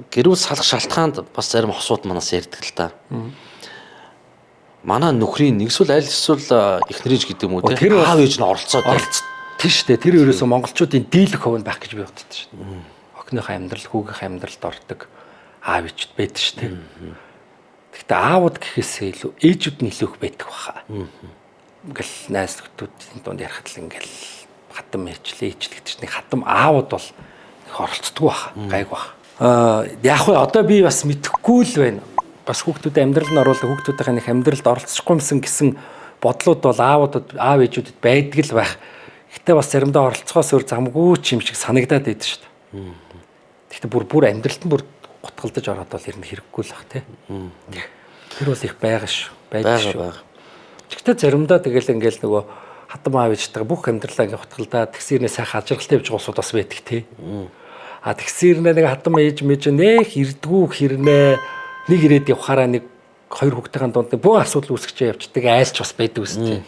гэр бүл салах шалтгаанд бас зарим хосууд манаас ярьдаг л та. Манай нөхрийн нэгэсвэл аль эсвэл эхнэрэж гэдэг юм уу те аав ээж нь оролцоод тийш дээ. Тэр ерөөсөө монголчуудын дийлэх хувь нь байх гэж би боддог шүү дээ. Охиныхоо амьдрал, хүүгийнхээ амьдралд ордог аав ээжүүд байдаг шүү дээ. Гэхдээ аавууд гэхээсээ илүү ээжүүд нь илүү их байдаг баха. Ингээл найз нөхдүүдийн дунд ярихад л ингээл хатам ээжлээ ээжлэгдэж нэг хатам аавууд бол их оролцдог баха. Гайг баха. Яг вэ одоо би бас мэдэхгүй л байна. Бас хүүхдүүдэд амьдрал нь оруулах хүүхдүүдийн их амьдралд оролцохгүй юмсан гэсэн бодлууд бол аав ээжүүдэд байдаг л байх. Гэтэ бас заримдаа оролцохоос өөр замгүй ч юм шиг санагдаад байдаг шүү дээ. Гэхдээ бүр амьдралд нь бүр гутгалдаж ороод бол ер нь хэрэггүй л бах тий. Тэр бол их байгаа шүү. Байдаг шүү. Гэхдээ заримдаа тэгэл ингээл нөгөө хатам аав ээжтэйгээ бүх амьдралаа ингээ гутгалдаад тэгсэрнээ сайхан ажиргалтай явж байгаа улсууд бас байдаг тий. Тэгсэрнээ нэг хатам ээж мэж нэх ирдгүү хэрнээ нэг ирээд явхаараа нэг хоёр хүүхдийн дунд бүх асуудал үүсгэж явждаг айлч бас байдаг үстэй.